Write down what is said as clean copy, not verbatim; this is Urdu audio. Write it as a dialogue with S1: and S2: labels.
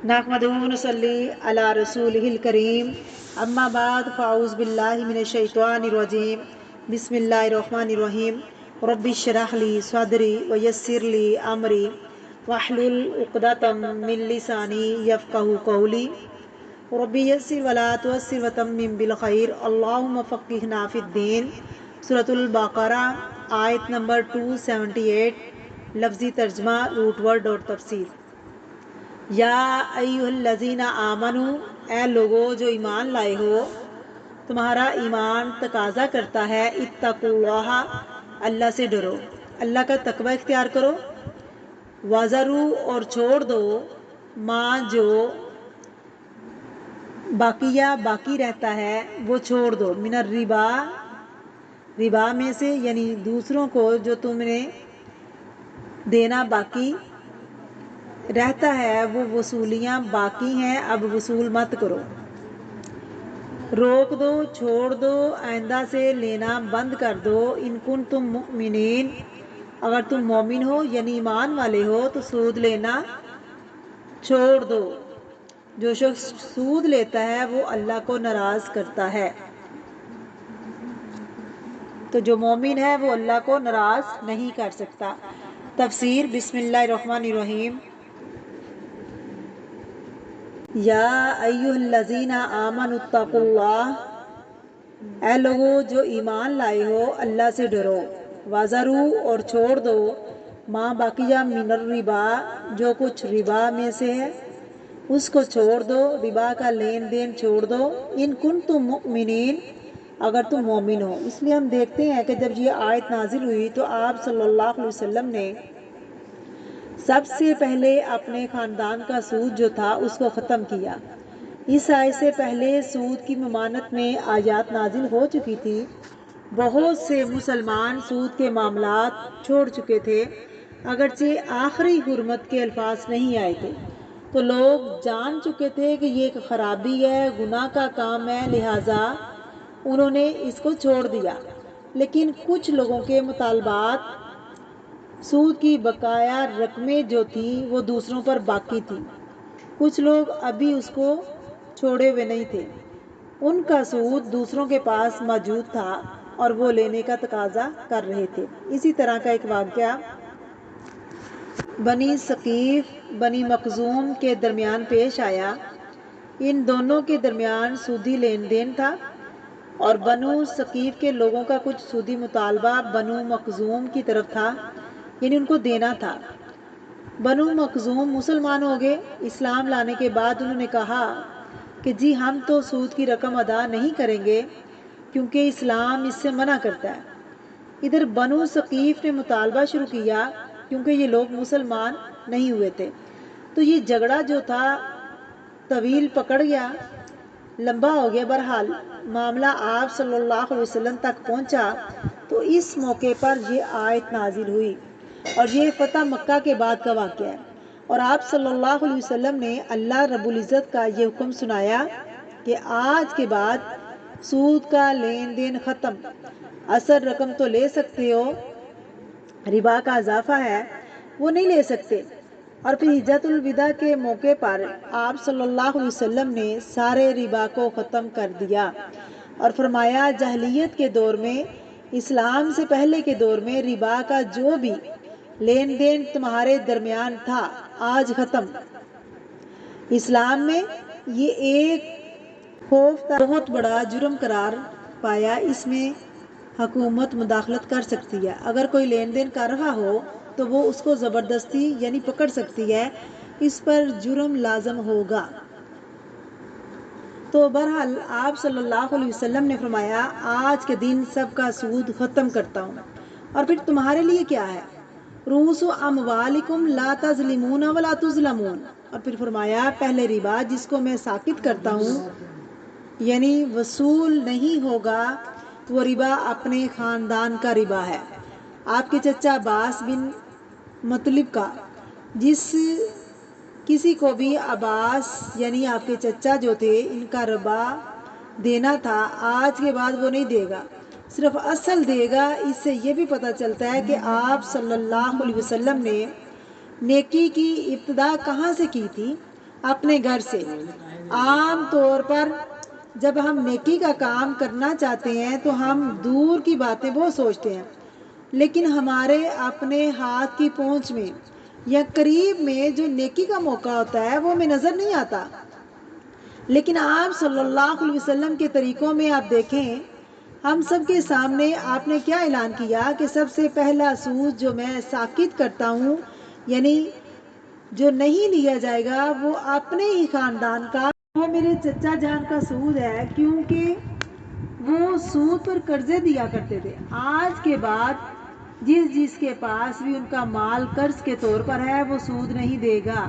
S1: نحمدہ ونصلی علی رسولہ الکریم اما بعد فاعوذ باللہ من الشیطان الرجیم بسم اللہ الرحمن الرحیم رب اشرح لی صدری ویسر لی امری واحلل عقدۃ من لسانی یفقہوا قولی رب یسر ولا تعسر وتمم بالخیر اللہم فقہنا فی الدین۔ سورۃ البقرہ آیت نمبر 278، لفظی ترجمہ، روٹ ورڈ اور تفسیر۔ یا ایھا الذین آمنوا، اے لوگو جو ایمان لائے ہو، تمہارا ایمان تقاضا کرتا ہے اتقوا اللہ، اللہ سے ڈرو، اللہ کا تقوی اختیار کرو۔ وذروا، اور چھوڑ دو، ما جو باقی رہتا ہے وہ چھوڑ دو، من الربا، ربا میں سے، یعنی دوسروں کو جو تم نے دینا باقی رہتا ہے وہ وصولیاں باقی ہیں، اب وصول مت کرو۔ روک دو، چھوڑ دو، آئندہ سے لینا بند کر دو۔ ان کنتم مؤمنین، اگر تم مومن ہو یعنی ایمان والے ہو تو سود لینا چھوڑ دو۔ جو شخص سود لیتا ہے وہ اللہ کو ناراض کرتا ہے، تو جو مومن ہے وہ اللہ کو ناراض نہیں کر سکتا۔ تفسیر۔ بسم اللہ الرحمن الرحیم۔ یا ایھا الذین آمنوا اتقوا اللہ، اے لوگو جو ایمان لائے ہو اللہ سے ڈرو۔ وذروا، اور چھوڑ دو، ما بقی من الربا، جو کچھ ربا میں سے ہے اس کو چھوڑ دو، ربا کا لین دین چھوڑ دو۔ ان کنتم مؤمنین، اگر تم مومن ہو۔ اس لیے ہم دیکھتے ہیں کہ جب یہ آیت نازل ہوئی تو آپ صلی اللہ علیہ وسلم نے سب سے پہلے اپنے خاندان کا سود جو تھا اس کو ختم کیا۔ اس آیت سے پہلے سود کی ممانعت میں آیات نازل ہو چکی تھی، بہت سے مسلمان سود کے معاملات چھوڑ چکے تھے، اگرچہ آخری حرمت کے الفاظ نہیں آئے تھے، تو لوگ جان چکے تھے کہ یہ ایک خرابی ہے، گناہ کا کام ہے، لہٰذا انہوں نے اس کو چھوڑ دیا۔ لیکن کچھ لوگوں کے مطالبات، سود کی بقایا رقمیں جو تھیں وہ دوسروں پر باقی تھیں، کچھ لوگ ابھی اس کو چھوڑے ہوئے نہیں تھے، ان کا سود دوسروں کے پاس موجود تھا اور وہ لینے کا تقاضا کر رہے تھے۔ اسی طرح کا ایک واقعہ بنی ثقیف بنی مخزوم کے درمیان پیش آیا۔ ان دونوں کے درمیان سودی لین دین تھا اور بنو ثقیف کے لوگوں کا کچھ سودی مطالبہ بنو مخزوم کی طرف تھا، یعنی ان کو دینا تھا۔ بنو مخزوم مسلمان ہو گئے۔ اسلام لانے کے بعد انہوں نے کہا کہ جی ہم تو سود کی رقم ادا نہیں کریں گے کیونکہ اسلام اس سے منع کرتا ہے۔ ادھر بنو ثقیف نے مطالبہ شروع کیا کیونکہ یہ لوگ مسلمان نہیں ہوئے تھے، تو یہ جھگڑا جو تھا طویل پکڑ گیا، لمبا ہو گیا۔ بہرحال معاملہ آپ صلی اللہ علیہ وسلم تک پہنچا تو اس موقع پر یہ آیت نازل ہوئی، اور یہ فتح مکہ کے بعد کا واقعہ ہے، اور آپ صلی اللہ علیہ وسلم نے اللہ رب العزت کا یہ حکم سنایا کہ آج کے بعد سود کا لین دین ختم، اصل رقم تو لے سکتے ہو، ربا کا اضافہ ہے وہ نہیں لے سکتے۔ اور پھر حجۃ الوداع کے موقع پر آپ صلی اللہ علیہ وسلم نے سارے ربا کو ختم کر دیا اور فرمایا جاہلیت کے دور میں، اسلام سے پہلے کے دور میں ربا کا جو بھی لین دین تمہارے درمیان تھا آج ختم۔ اسلام میں یہ ایک بہت بڑا جرم قرار پایا، اس میں حکومت مداخلت کر سکتی ہے، اگر کوئی لین دین کر رہا ہو تو وہ اس کو زبردستی یعنی پکڑ سکتی ہے، اس پر جرم لازم ہوگا۔ تو بہرحال آپ صلی اللہ علیہ وسلم نے فرمایا آج کے دن سب کا سود ختم کرتا ہوں، اور پھر تمہارے لیے کیا ہے، رؤوس اموالکم لا تظلمون ولا تظلمون، اور پھر فرمایا پہلے ربا جس کو میں ساکت کرتا ہوں یعنی وصول نہیں ہوگا، وہ ربا اپنے خاندان کا ربا ہے، آپ کے چچا عباس بن مطلب کا، جس کسی کو بھی عباس یعنی آپ کے چچا جو تھے ان کا ربا دینا تھا، آج کے بعد وہ نہیں دے گا، صرف اصل دے گا۔ اس سے یہ بھی پتہ چلتا ہے کہ آپ صلی اللہ علیہ وسلم نے نیکی کی ابتدا کہاں سے کی تھی، اپنے گھر سے۔ عام طور پر جب ہم نیکی کا کام کرنا چاہتے ہیں تو ہم دور کی باتیں بہت سوچتے ہیں، لیکن ہمارے اپنے ہاتھ کی پہنچ میں یا قریب میں جو نیکی کا موقع ہوتا ہے وہ ہمیں نظر نہیں آتا۔ لیکن آپ صلی اللہ علیہ وسلم کے طریقوں میں آپ دیکھیں، ہم سب کے سامنے آپ نے کیا اعلان کیا کہ سب سے پہلا سود جو میں ساقط کرتا ہوں، یعنی جو نہیں لیا جائے گا وہ اپنے ہی خاندان کا، وہ میرے چچا جان کا سود ہے، کیونکہ وہ سود پر قرضے دیا کرتے تھے۔ آج کے بعد جس کے پاس بھی ان کا مال قرض کے طور پر ہے وہ سود نہیں دے گا۔